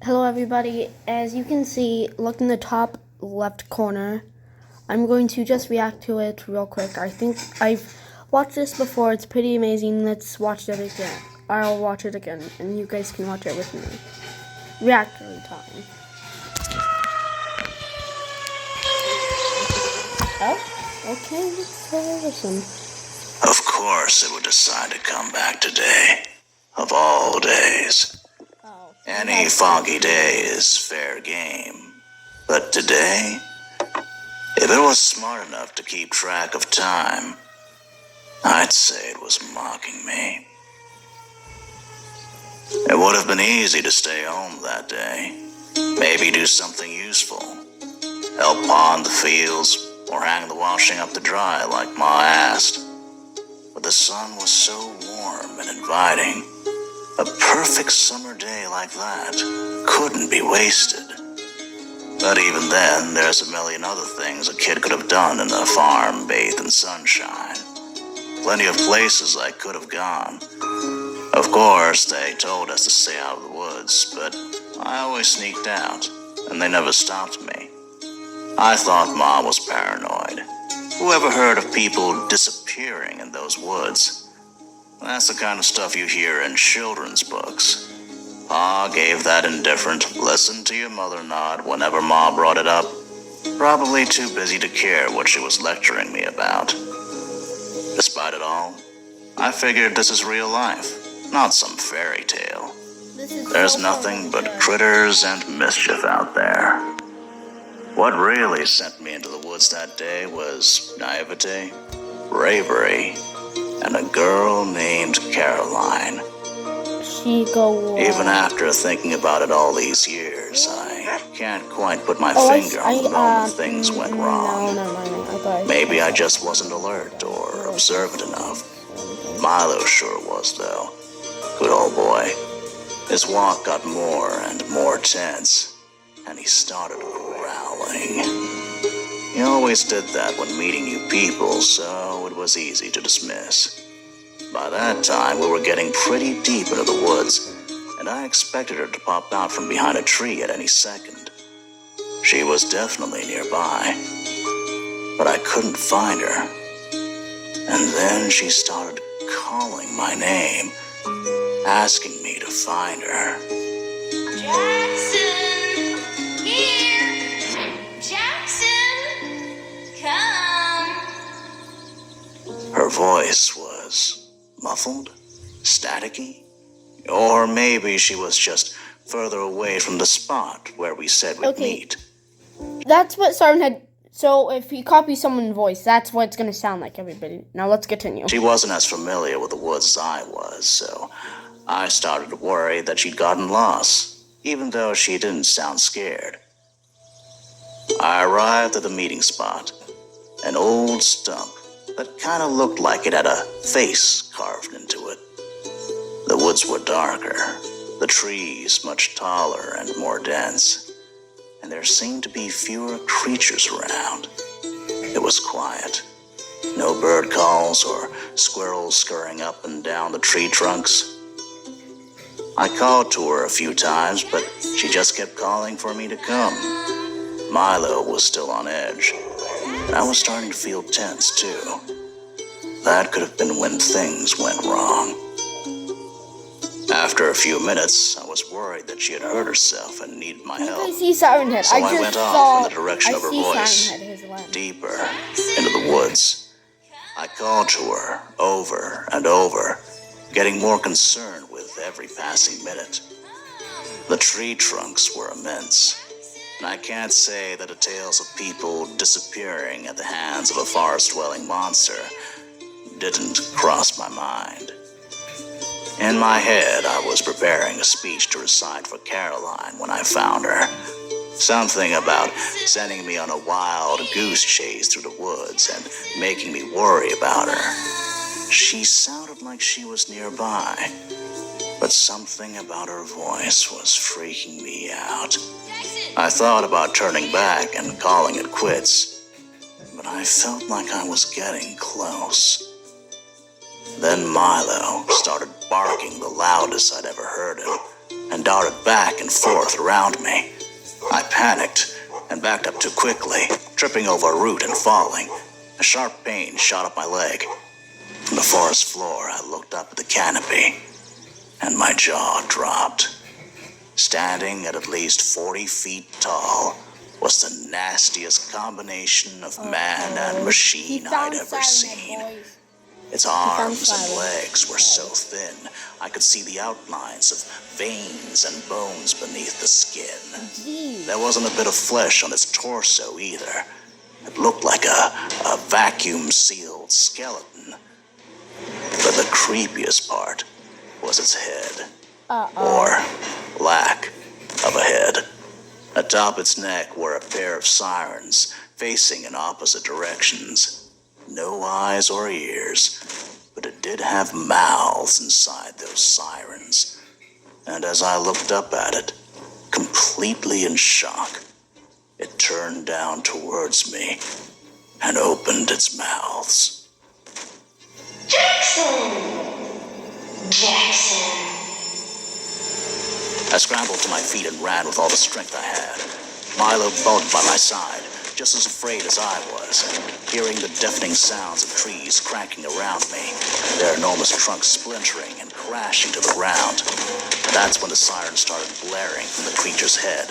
Hello everybody, as you can see, look in the top left corner. I'm going to just react to it real quick. I think I've watched this before, it's pretty amazing. Let's watch it again. I'll watch it again, and you guys can watch it with me. Reactor time. Oh, okay, let's listen. Of course it would decide to come back today. Of all days. Any foggy day is fair game. But today, if it was smart enough to keep track of time, I'd say it was mocking me. It would have been easy to stay home that day. Maybe do something useful. Help pond the fields or hang the washing up to dry like Ma asked. But the sun was so warm and inviting. A perfect summer day like that couldn't be wasted. But even then, there's a million other things a kid could have done in a farm bathed in sunshine. Plenty of places I could have gone. Of course, they told us to stay out of the woods, but I always sneaked out, and they never stopped me. I thought Mom was paranoid. Who ever heard of people disappearing in those woods? That's the kind of stuff you hear in children's books. Pa gave that indifferent, listen to your mother nod whenever Ma brought it up. Probably too busy to care what she was lecturing me about. Despite it all, I figured this is real life, not some fairy tale. There's nothing but critters and mischief out there. What really sent me into the woods that day was naivete, bravery, and a girl named Caroline. Even after thinking about it all these years, I can't quite put my finger on the moment things went wrong. Maybe I just wasn't alert or observant enough. Milo sure was, though. Good old boy. His walk got more and more tense, and he started growling. He always did that when meeting new people, so it was easy to dismiss. By that time, we were getting pretty deep into the woods, and I expected her to pop out from behind a tree at any second. She was definitely nearby, but I couldn't find her. And then she started calling my name, asking me to find her. Jackson, here! Jackson, come! Her voice was muffled, staticky, or maybe she was just further away from the spot where we said we'd meet. That's what Siren had. So if you copy someone's voice, that's what it's going to sound like, everybody. Now let's continue. She wasn't as familiar with the woods as I was, so I started to worry that she'd gotten lost, even though she didn't sound scared. I arrived at the meeting spot, an old stump that kind of looked like it had a face carved into it. The woods were darker, the trees much taller and more dense, and there seemed to be fewer creatures around. It was quiet. No bird calls or squirrels scurrying up and down the tree trunks. I called to her a few times, but she just kept calling for me to come. Milo was still on edge, and I was starting to feel tense too. That could have been when things went wrong. After a few minutes, I was worried that she had hurt herself and needed my help. I see Siren Head. So I went off in the direction of her voice, deeper into the woods. I called to her over and over, getting more concerned with every passing minute. The tree trunks were immense, and I can't say that the tales of people disappearing at the hands of a forest-dwelling monster didn't cross my mind. In my head, I was preparing a speech to recite for Caroline when I found her. Something about sending me on a wild goose chase through the woods and making me worry about her. She sounded like she was nearby, but something about her voice was freaking me out. I thought about turning back and calling it quits, but I felt like I was getting close. Then Milo started barking the loudest I'd ever heard him, and darted back and forth around me. I panicked and backed up too quickly, tripping over a root and falling. A sharp pain shot up my leg. From the forest floor, I looked up at the canopy, and my jaw dropped. Standing at least 40 feet tall was the nastiest combination of man and machine I'd ever seen. Its arms and legs were so thin, I could see the outlines of veins and bones beneath the skin. There wasn't a bit of flesh on its torso either. It looked like a vacuum-sealed skeleton. But the creepiest part was its head. Or lack of a head. Atop its neck were a pair of sirens facing in opposite directions. No eyes or ears, but it did have mouths inside those sirens. And as I looked up at it, completely in shock, it turned down towards me and opened its mouths. Jackson! I scrambled to my feet and ran with all the strength I had. Milo bulked by my side, just as afraid as I was, hearing the deafening sounds of trees cranking around me, their enormous trunks splintering and crashing to the ground. That's when the siren started blaring from the creature's head.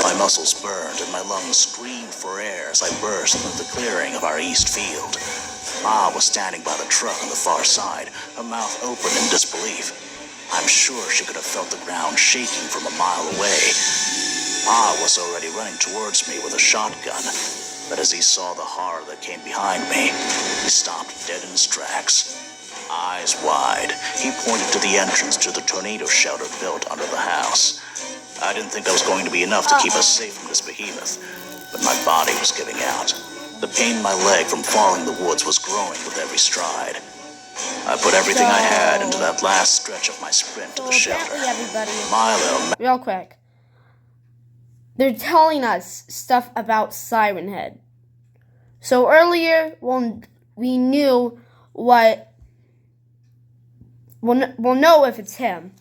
My muscles burned and my lungs screamed for air as I burst into the clearing of our east field. Ma was standing by the truck on the far side, her mouth open in disbelief. I'm sure she could have felt the ground shaking from a mile away. Pa was already running towards me with a shotgun, but as he saw the horror that came behind me, he stopped dead in his tracks. Eyes wide, he pointed to the entrance to the tornado shelter built under the house. I didn't think that was going to be enough to keep us safe from this behemoth, but my body was giving out. The pain in my leg from falling in the woods was growing with every stride. I put everything I had into that last stretch of my sprint to the shelter. Everybody, Milo... real quick. They're telling us stuff about Siren Head. So earlier, we knew what... We'll know if it's him.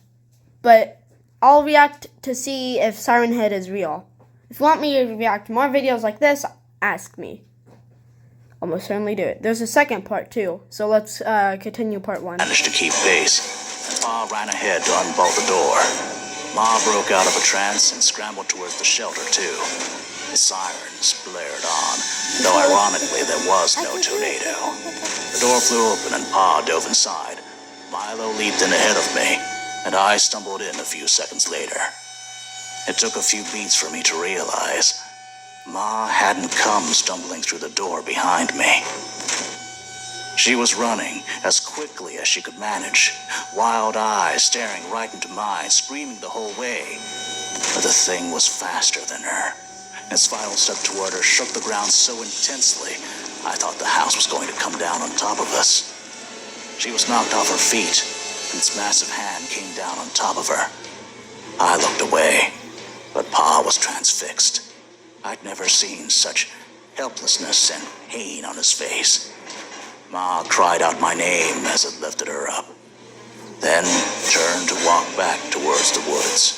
But I'll react to see if Siren Head is real. If you want me to react to more videos like this, ask me. I'll most certainly do it. There's a second part too, so let's continue part 1. Managed to keep pace. Pa ran ahead to unbolt the door. Ma broke out of a trance and scrambled towards the shelter too. The sirens blared on, though ironically there was no tornado. The door flew open and Pa dove inside. Milo leaped in ahead of me, and I stumbled in a few seconds later. It took a few beats for me to realize Ma hadn't come stumbling through the door behind me. She was running as quickly as she could manage, wild eyes staring right into mine, screaming the whole way. But the thing was faster than her. Its final step toward her shook the ground so intensely, I thought the house was going to come down on top of us. She was knocked off her feet, and its massive hand came down on top of her. I looked away, but Pa was transfixed. I'd never seen such helplessness and pain on his face. Ma cried out my name as it lifted her up, then turned to walk back towards the woods.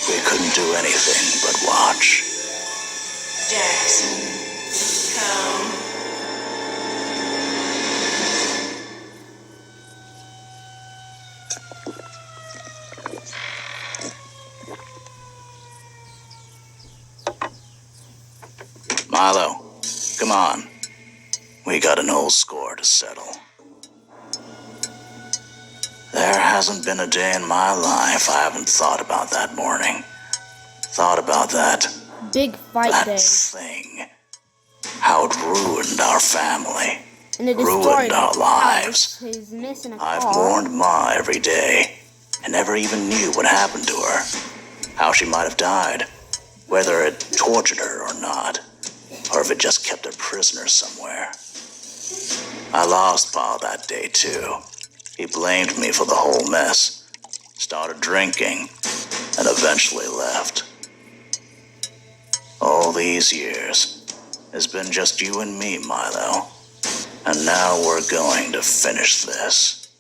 We couldn't do anything but watch. Jackson, come. Milo, come on. We got an old score to settle. There hasn't been a day in my life I haven't thought about that morning. Thought about that Big fight day. thing. How it ruined our family. And it ruined destroyed our his lives. house. He's missing a I've car. mourned Ma every day, and never even knew what happened to her. How she might have died. Whether it tortured her or not. Or if it just kept her prisoner somewhere. I lost Pa that day, too. He blamed me for the whole mess. Started drinking, and eventually left. All these years, it's been just you and me, Milo. And now we're going to finish this.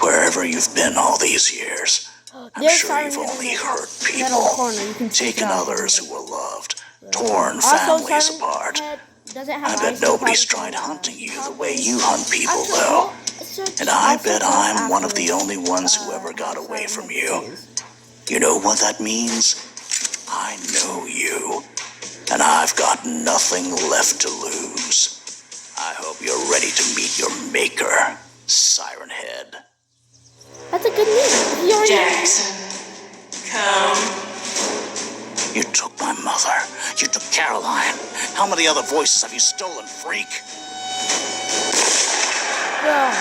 Wherever you've been all these years, I'm There's sure Siren you've Head in only the top hurt middle people, corner. You can see taken that. others who were loved, torn Also, families Siren apart. Head doesn't have I eyes. bet so nobody's probably tried can't, hunting you the probably- way you hunt people, Actually, though. And I I'll bet search up I'm one of the afterwards, only ones who ever got how away Siren from Head you. sees. You know what that means? I know you, and I've got nothing left to lose. I hope you're ready to meet your maker, Siren Head. That's a good name. He already Jackson, come. You took my mother. You took Caroline. How many other voices have you stolen, freak? Bro,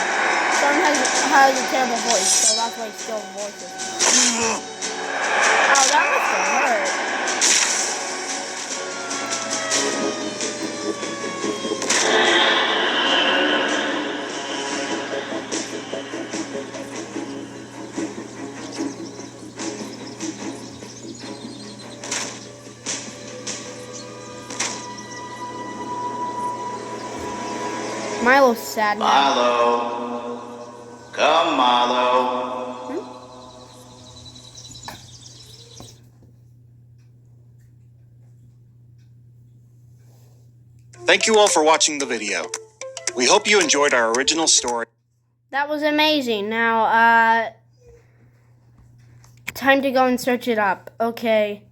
Siren has a terrible voice, so that's why he still voices. Oh, that must have hurt. Milo's sad now. Milo. Come, Milo. Thank you all for watching the video. We hope you enjoyed our original story. That was amazing. Now, time to go and search it up. Okay.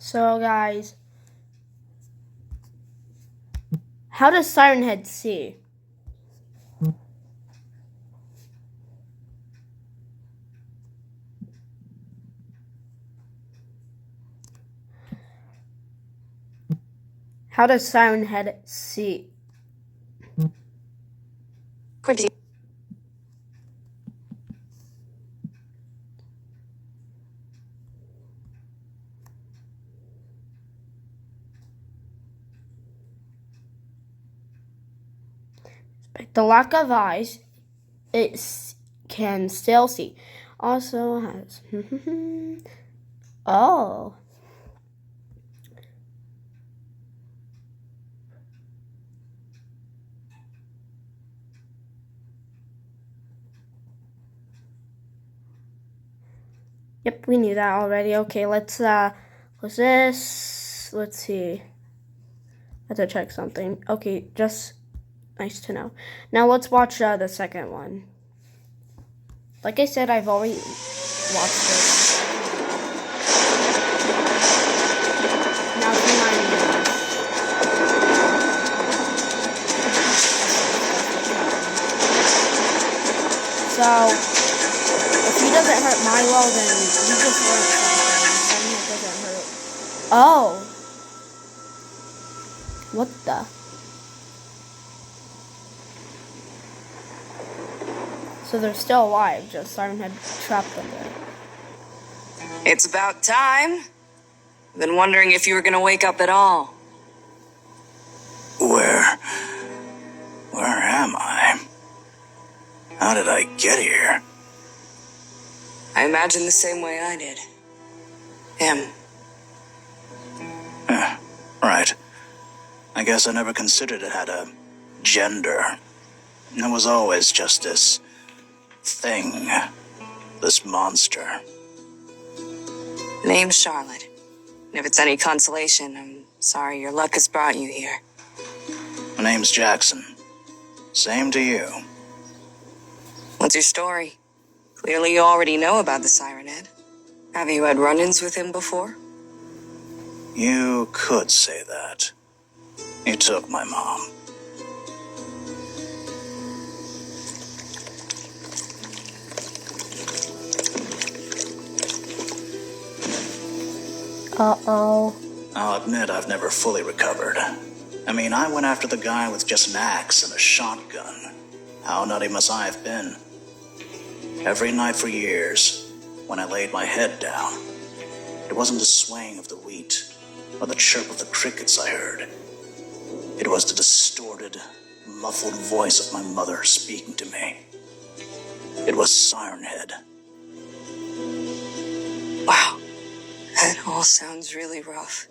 So, guys, how does Siren Head see? How does Siren Head see? The lack of eyes, can still see. Also has. Oh. Yep, we knew that already. Okay, what's this? Let's see. I have to check something. Okay, just nice to know. Now let's watch the second one. Like I said, I've already watched this. Now it's in 9 minutes. So, if he doesn't hurt Milo, then he just learned something. And he doesn't hurt. Oh. What the? So they're still alive, just Siren had trapped them there. It's about time. I've been wondering if you were gonna wake up at all. Where am I? How did I get here? I imagine the same way I did. Him. Right. I guess I never considered it had a gender. It was always just this thing. This monster. Name's Charlotte. And if it's any consolation, I'm sorry your luck has brought you here. My name's Jackson. Same to you. What's your story? Clearly you already know about the Siren Head. Have you had run-ins with him before? You could say that. He took my mom. Uh-oh. I'll admit I've never fully recovered. I mean, I went after the guy with just an axe and a shotgun. How nutty must I have been? Every night for years, when I laid my head down, it wasn't the swaying of the wheat or the chirp of the crickets I heard. It was the distorted, muffled voice of my mother speaking to me. It was Siren Head. Wow. That all sounds really rough.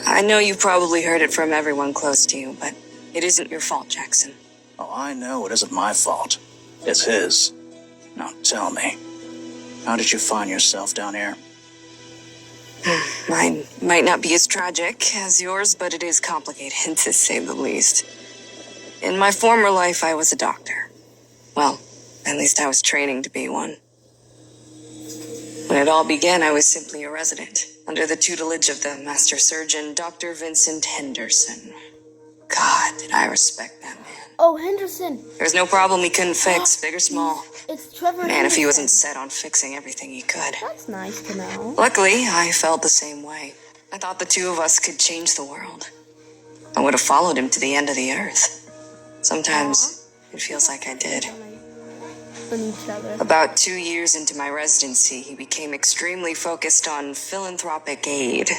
I know you probably heard it from everyone close to you, but It isn't your fault, Jackson. Oh, I know it isn't my fault. It's his. Now tell me, how did you find yourself down here? Mine might not be as tragic as yours, but it is complicated, to say the least. In my former life, I was a doctor. Well, at least I was training to be one. When it all began, I was simply a resident, under the tutelage of the master surgeon, Dr. Vincent Henderson. God, did I respect that man. Oh, Henderson. There was no problem he couldn't fix, big or small. It's Trevor Man, if he Henderson. wasn't set on fixing everything he could. That's nice to know. Luckily, I felt the same way. I thought the two of us could change the world. I would have followed him to the end of the earth. Sometimes it feels like I did. On each other. About 2 years into my residency, he became extremely focused on philanthropic aid.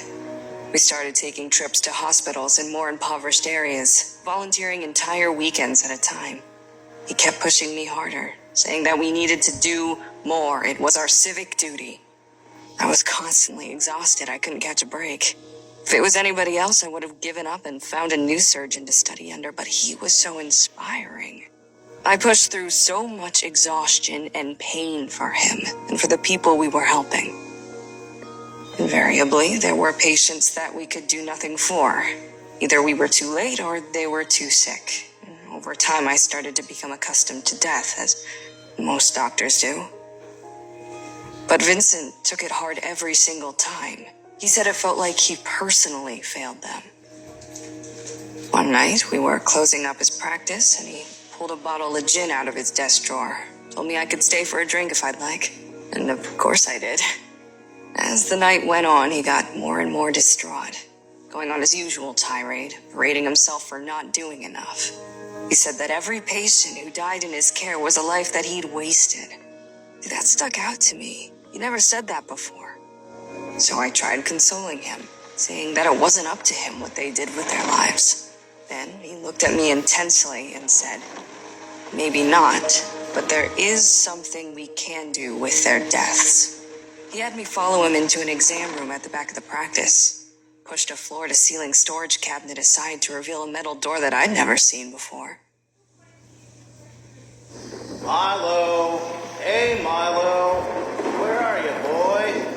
We started taking trips to hospitals in more impoverished areas, volunteering entire weekends at a time. He kept pushing me harder, saying that we needed to do more. It was our civic duty. I was constantly exhausted. I couldn't catch a break. If it was anybody else, I would have given up and found a new surgeon to study under, but he was so inspiring. I pushed through so much exhaustion and pain for him and for the people we were helping. Invariably, there were patients that we could do nothing for. Either we were too late or they were too sick. Over time, I started to become accustomed to death, as most doctors do. But Vincent took it hard every single time. He said it felt like he personally failed them. One night, we were closing up his practice, and he pulled a bottle of gin out of his desk drawer. Told me I could stay for a drink if I'd like. And of course I did. As the night went on, he got more and more distraught, going on his usual tirade, berating himself for not doing enough. He said that every patient who died in his care was a life that he'd wasted. That stuck out to me. He never said that before. So I tried consoling him, saying that it wasn't up to him what they did with their lives. Then he looked at me intensely and said, "Maybe not, but there is something we can do with their deaths." He had me follow him into an exam room at the back of the practice, pushed a floor-to-ceiling storage cabinet aside to reveal a metal door that I'd never seen before. Milo! Hey, Milo! Where are you, boy?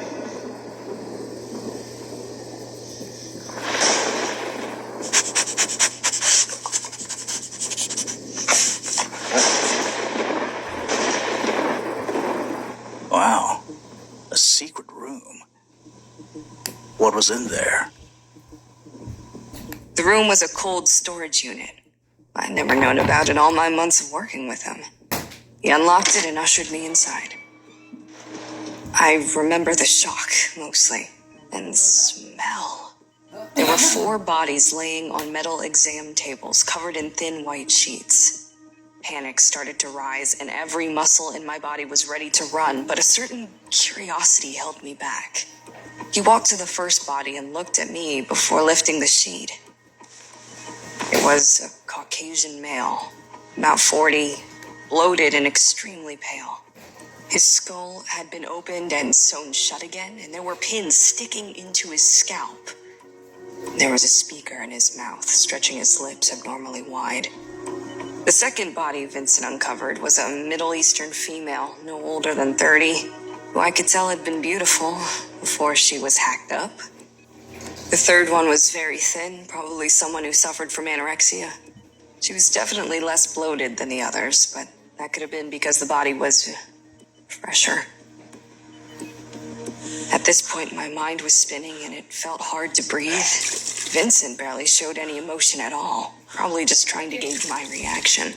Wow, a secret room. What was in there? The room was a cold storage unit. I'd never known about it all my months of working with him. He unlocked it and ushered me inside. I remember the shock, mostly, and the smell. There were 4 bodies laying on metal exam tables covered in thin white sheets. Panic started to rise, and every muscle in my body was ready to run, but a certain curiosity held me back. He walked to the first body and looked at me before lifting the sheet. It was a Caucasian male, about 40, bloated and extremely pale. His skull had been opened and sewn shut again, and there were pins sticking into his scalp. There was a speaker in his mouth, stretching his lips abnormally wide. The second body Vincent uncovered was a Middle Eastern female, no older than 30, who I could tell had been beautiful before she was hacked up. The third one was very thin, probably someone who suffered from anorexia. She was definitely less bloated than the others, but that could have been because the body was fresher. At this point, my mind was spinning and it felt hard to breathe. Vincent barely showed any emotion at all, probably just trying to gauge my reaction.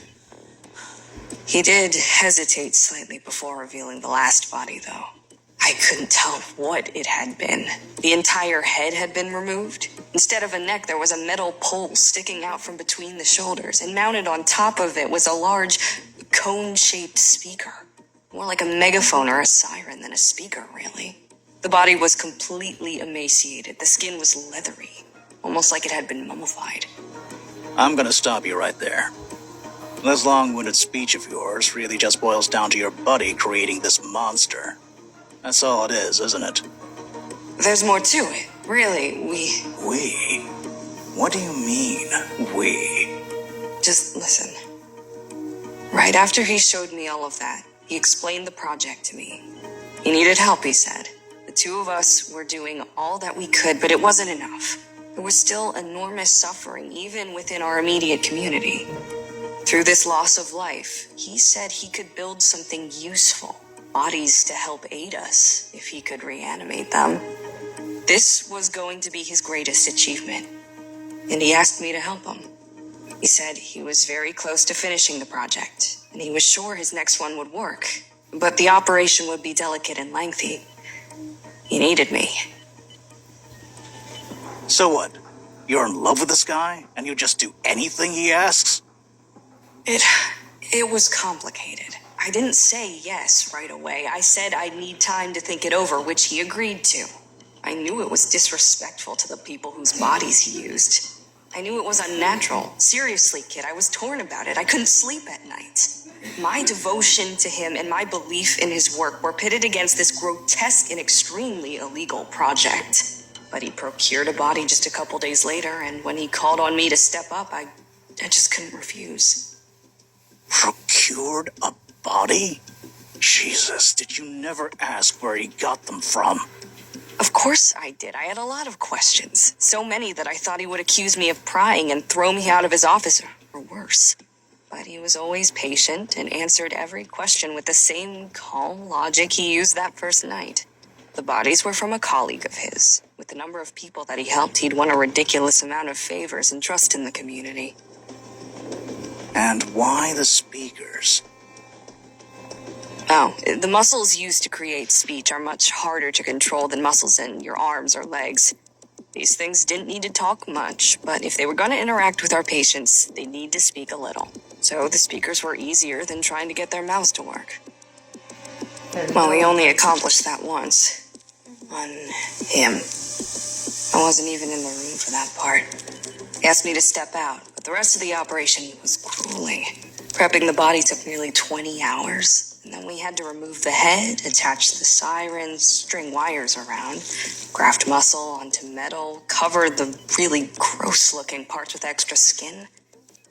He did hesitate slightly before revealing the last body, though. I couldn't tell what it had been. The entire head had been removed. Instead of a neck, there was a metal pole sticking out from between the shoulders, and mounted on top of it was a large, cone-shaped speaker. More like a megaphone or a siren than a speaker, really. The body was completely emaciated. The skin was leathery, almost like it had been mummified. I'm gonna stop you right there. This long-winded speech of yours really just boils down to your buddy creating this monster. That's all it is, isn't it? There's more to it. Really, We? What do you mean, we? Just listen. Right after he showed me all of that, he explained the project to me. He needed help, he said. The two of us were doing all that we could, but it wasn't enough. There was still enormous suffering, even within our immediate community. Through this loss of life, he said he could build something useful, bodies to help aid us, if he could reanimate them. This was going to be his greatest achievement, and he asked me to help him. He said he was very close to finishing the project, and he was sure his next one would work, but the operation would be delicate and lengthy. He needed me. So what? You're in love with this guy, and you just do anything he asks? It was complicated. I didn't say yes right away. I said I'd need time to think it over, which he agreed to. I knew it was disrespectful to the people whose bodies he used. I knew it was unnatural. Seriously, kid, I was torn about it. I couldn't sleep at night. My devotion to him and my belief in his work were pitted against this grotesque and extremely illegal project. But he procured a body just a couple days later, and when he called on me to step up, I just couldn't refuse. Procured a body? Jesus, did you never ask where he got them from? Of course I did. I had a lot of questions. So many that I thought he would accuse me of prying and throw me out of his office, or worse. But he was always patient and answered every question with the same calm logic he used that first night. The bodies were from a colleague of his. With the number of people that he helped, he'd won a ridiculous amount of favors and trust in the community. And why the speakers? Oh, the muscles used to create speech are much harder to control than muscles in your arms or legs. These things didn't need to talk much, but if they were going to interact with our patients, they need to speak a little. So the speakers were easier than trying to get their mouths to work. Well, we only accomplished that once. On him. I wasn't even in the room for that part. He asked me to step out, but the rest of the operation was grueling. Prepping the body took nearly 20 hours. And then we had to remove the head, attach the sirens, string wires around, graft muscle onto metal, cover the really gross-looking parts with extra skin.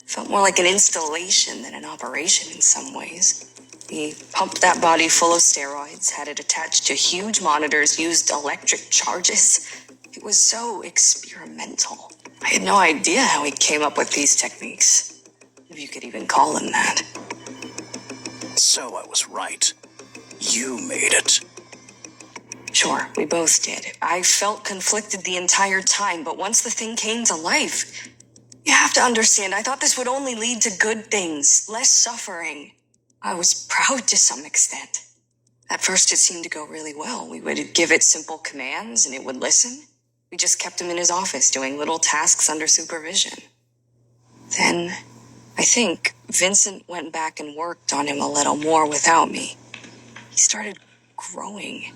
Felt more like an installation than an operation in some ways. He pumped that body full of steroids, had it attached to huge monitors, used electric charges. It was so experimental. I had no idea how he came up with these techniques, if you could even call them that. So I was right. You made it. Sure, we both did. I felt conflicted the entire time, but once the thing came to life, you have to understand, I thought this would only lead to good things, less suffering. I was proud to some extent. At first, it seemed to go really well. We would give it simple commands, and it would listen. We just kept him in his office doing little tasks under supervision. Then, I think, Vincent went back and worked on him a little more without me. He started growing.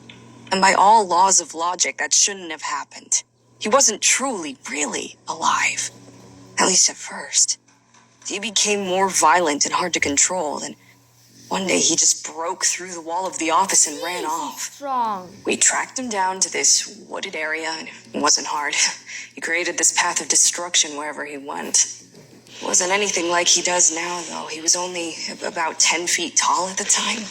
And by all laws of logic, that shouldn't have happened. He wasn't truly, really alive. At least at first. He became more violent and hard to control, and one day he just broke through the wall of the office and ran off. Strong. We tracked him down to this wooded area, and it wasn't hard. He created this path of destruction wherever he went. It wasn't anything like he does now, though. He was only about 10 feet tall at the time.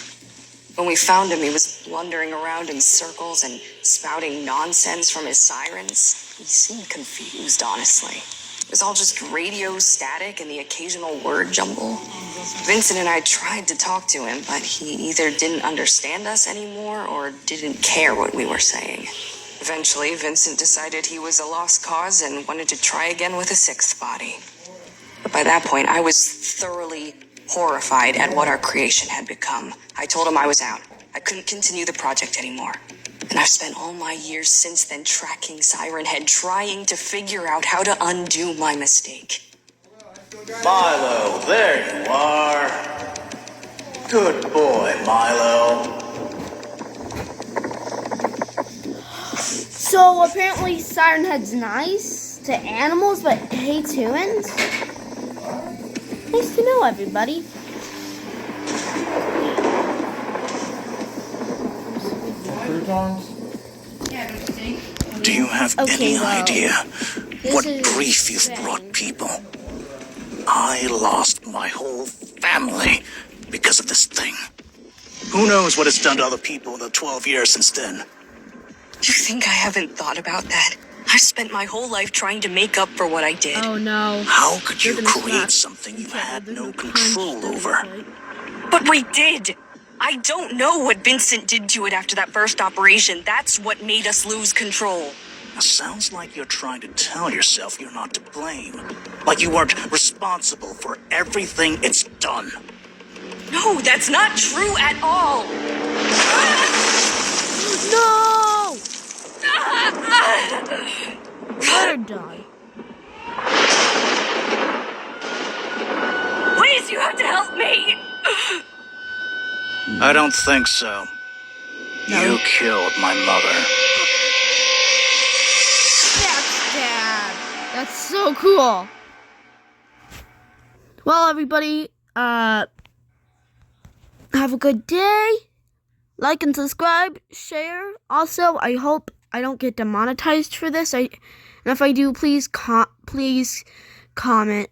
When we found him, he was blundering around in circles and spouting nonsense from his sirens. He seemed confused, honestly. It was all just radio static and the occasional word jumble. Vincent and I tried to talk to him, but he either didn't understand us anymore or didn't care what we were saying. Eventually, Vincent decided he was a lost cause and wanted to try again with a sixth body. But by that point, I was thoroughly horrified at what our creation had become. I told him I was out. I couldn't continue the project anymore. And I've spent all my years since then tracking Siren Head, trying to figure out how to undo my mistake. Milo, there you are. Good boy, Milo. So apparently Siren Head's nice to animals but hates humans? Nice to know, everybody. Do you have Okay, any well, idea this what is grief you've Fang. brought people? I lost my whole family because of this thing. Who knows what it's done to other people in the 12 years since then? You think I haven't thought about that? I've spent my whole life trying to make up for what I did. Oh no. How could you They're gonna create slap. something you had They're no gonna punch, control they're gonna over? fight. But we did! I don't know what Vincent did to it after that first operation. That's what made us lose control. Sounds like you're trying to tell yourself you're not to blame. Like you weren't responsible for everything it's done. No, that's not true at all! No! Let her die. Please, you have to help me! I don't think so. You killed my mother. That's Dad. That's so cool. Well, everybody, have a good day. Like and subscribe, share. Also, I hope I don't get demonetized for this. And if I do, please comment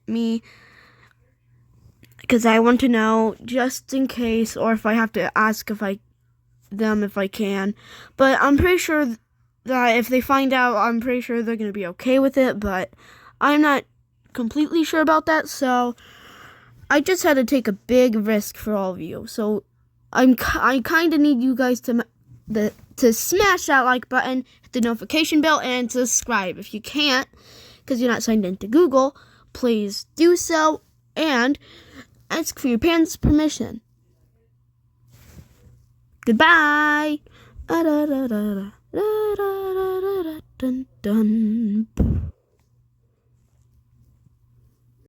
me, because I want to know, just in case, or if I have to ask if I can. But I'm pretty sure that if they find out, I'm pretty sure they're gonna be okay with it. But I'm not completely sure about that, so I just had to take a big risk for all of you. So I kind of need you guys to smash that like button, hit the notification bell, and subscribe. If you can't, because you're not signed into Google, please do so and ask for your parents' permission. Goodbye. Dun, dun.